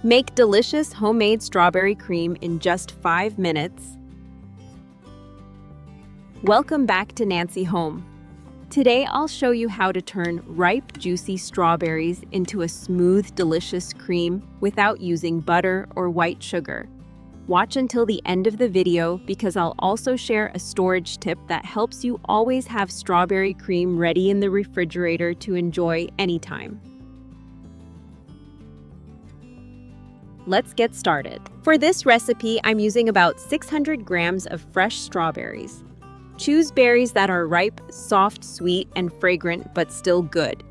Make delicious homemade strawberry cream in just 5 minutes. Welcome back to Nancy Home. Today I'll show you how to turn ripe, juicy strawberries into a smooth, delicious cream without using butter or white sugar. Watch until the end of the video because I'll also share a storage tip that helps you always have strawberry cream ready in the refrigerator to enjoy anytime. Let's get started. For this recipe, I'm using about 600 grams of fresh strawberries. Choose berries that are ripe, soft, sweet, and fragrant, but still good.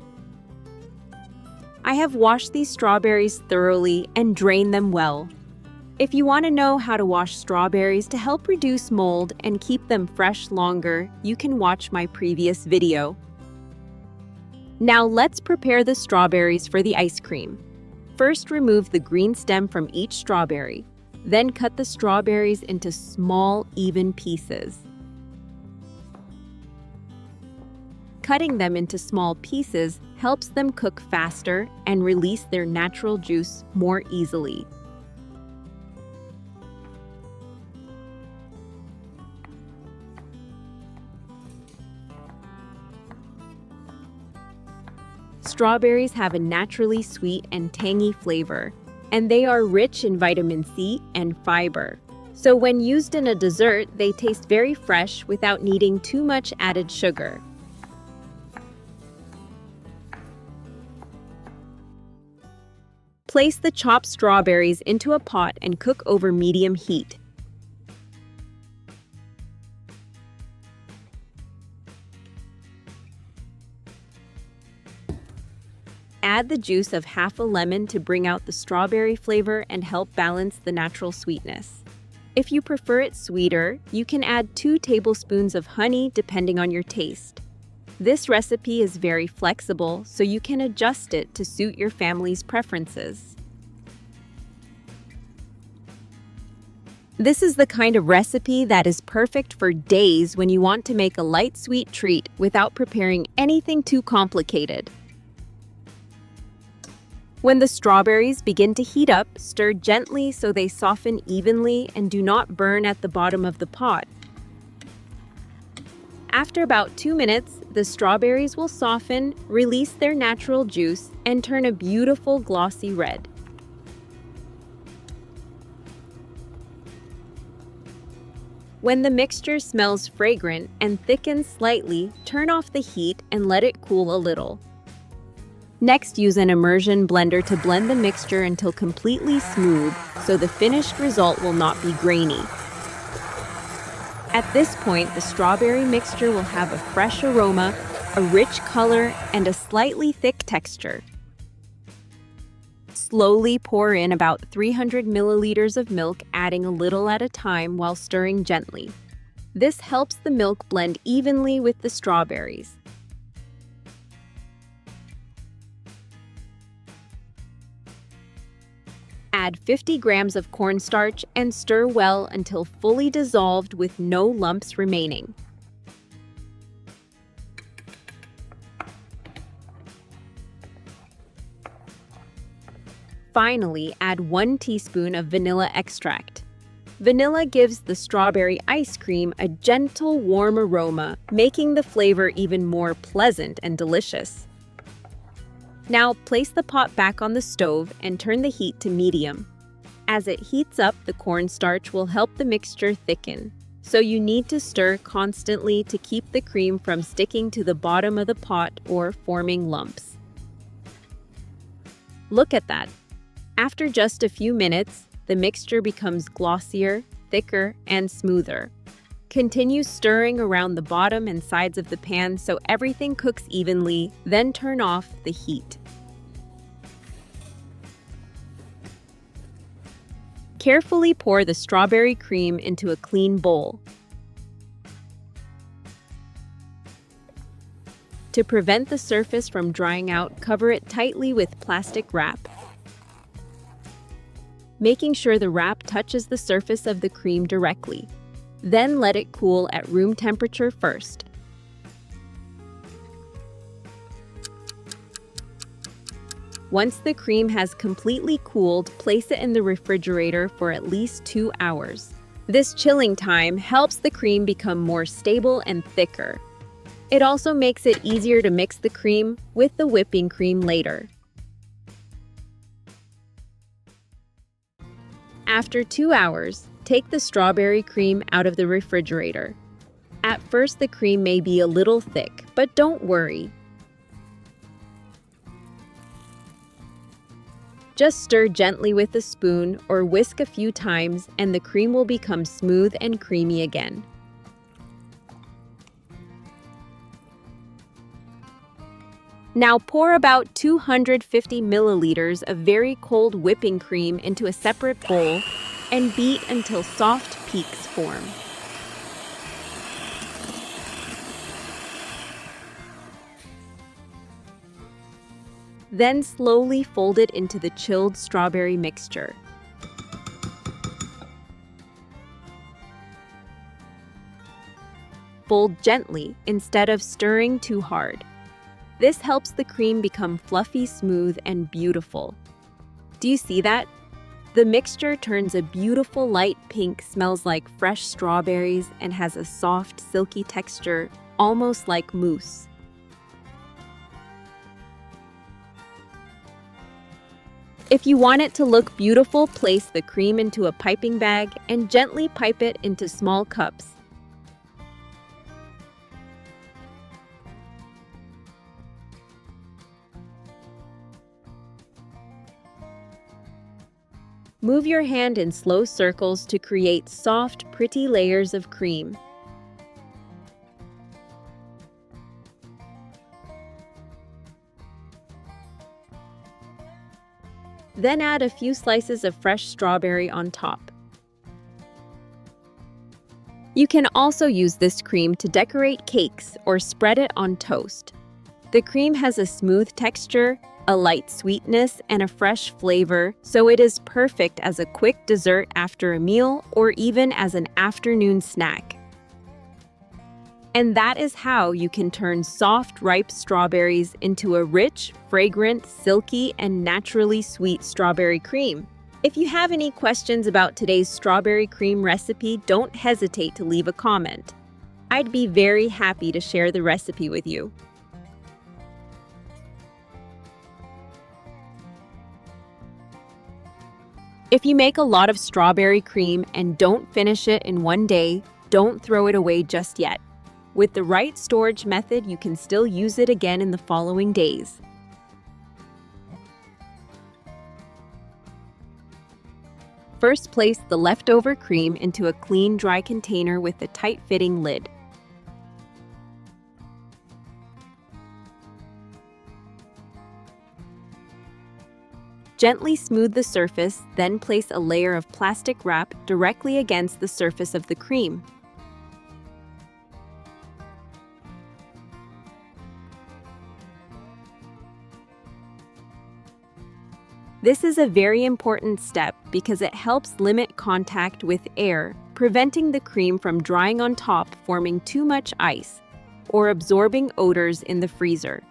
I have washed these strawberries thoroughly and drained them well. If you want to know how to wash strawberries to help reduce mold and keep them fresh longer, you can watch my previous video. Now let's prepare the strawberries for the ice cream. First, remove the green stem from each strawberry. Then cut the strawberries into small, even pieces. Cutting them into small pieces helps them cook faster and release their natural juice more easily. Strawberries have a naturally sweet and tangy flavor, and they are rich in vitamin C and fiber. So when used in a dessert, they taste very fresh without needing too much added sugar. Place the chopped strawberries into a pot and cook over medium heat. Add the juice of half a lemon to bring out the strawberry flavor and help balance the natural sweetness. If you prefer it sweeter, you can add 2 tablespoons of honey depending on your taste. This recipe is very flexible, so you can adjust it to suit your family's preferences. This is the kind of recipe that is perfect for days when you want to make a light sweet treat without preparing anything too complicated. When the strawberries begin to heat up, stir gently so they soften evenly and do not burn at the bottom of the pot. After about 2 minutes, the strawberries will soften, release their natural juice, and turn a beautiful glossy red. When the mixture smells fragrant and thickens slightly, turn off the heat and let it cool a little. Next, use an immersion blender to blend the mixture until completely smooth, so the finished result will not be grainy. At this point, the strawberry mixture will have a fresh aroma, a rich color, and a slightly thick texture. Slowly pour in about 300 milliliters of milk, adding a little at a time while stirring gently. This helps the milk blend evenly with the strawberries. Add 50 grams of cornstarch and stir well until fully dissolved with no lumps remaining. Finally, add 1 teaspoon of vanilla extract. Vanilla gives the strawberry ice cream a gentle, warm aroma, making the flavor even more pleasant and delicious. Now, place the pot back on the stove and turn the heat to medium. As it heats up, the cornstarch will help the mixture thicken, so you need to stir constantly to keep the cream from sticking to the bottom of the pot or forming lumps. Look at that! After just a few minutes, the mixture becomes glossier, thicker, and smoother. Continue stirring around the bottom and sides of the pan so everything cooks evenly, then turn off the heat. Carefully pour the strawberry cream into a clean bowl. To prevent the surface from drying out, cover it tightly with plastic wrap, making sure the wrap touches the surface of the cream directly. Then let it cool at room temperature first. Once the cream has completely cooled, place it in the refrigerator for at least 2 hours. This chilling time helps the cream become more stable and thicker. It also makes it easier to mix the cream with the whipping cream later. After 2 hours, take the strawberry cream out of the refrigerator. At first, the cream may be a little thick, but don't worry. Just stir gently with a spoon or whisk a few times and the cream will become smooth and creamy again. Now pour about 250 milliliters of very cold whipping cream into a separate bowl and beat until soft peaks form. Then slowly fold it into the chilled strawberry mixture. Fold gently instead of stirring too hard. This helps the cream become fluffy, smooth, and beautiful. Do you see that? The mixture turns a beautiful light pink, smells like fresh strawberries, and has a soft, silky texture, almost like mousse. If you want it to look beautiful, place the cream into a piping bag and gently pipe it into small cups. Move your hand in slow circles to create soft, pretty layers of cream. Then add a few slices of fresh strawberry on top. You can also use this cream to decorate cakes or spread it on toast. The cream has a smooth texture, a light sweetness, and a fresh flavor, so it is perfect as a quick dessert after a meal or even as an afternoon snack. And that is how you can turn soft, ripe strawberries into a rich, fragrant, silky, and naturally sweet strawberry cream. If you have any questions about today's strawberry cream recipe, don't hesitate to leave a comment. I'd be very happy to share the recipe with you. If you make a lot of strawberry cream and don't finish it in one day, don't throw it away just yet. With the right storage method, you can still use it again in the following days. First, place the leftover cream into a clean, dry container with a tight-fitting lid. Gently smooth the surface, then place a layer of plastic wrap directly against the surface of the cream. This is a very important step because it helps limit contact with air, preventing the cream from drying on top, forming too much ice, or absorbing odors in the freezer.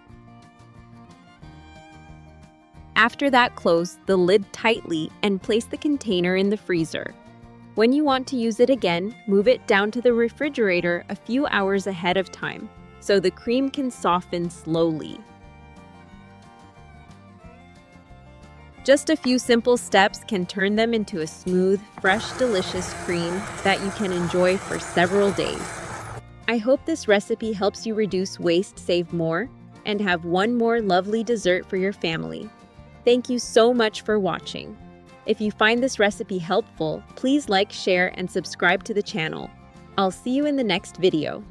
After that, close the lid tightly and place the container in the freezer. When you want to use it again, move it down to the refrigerator a few hours ahead of time, so the cream can soften slowly. Just a few simple steps can turn them into a smooth, fresh, delicious cream that you can enjoy for several days. I hope this recipe helps you reduce waste, save more, and have one more lovely dessert for your family. Thank you so much for watching. If you find this recipe helpful, please like, share, and subscribe to the channel. I'll see you in the next video.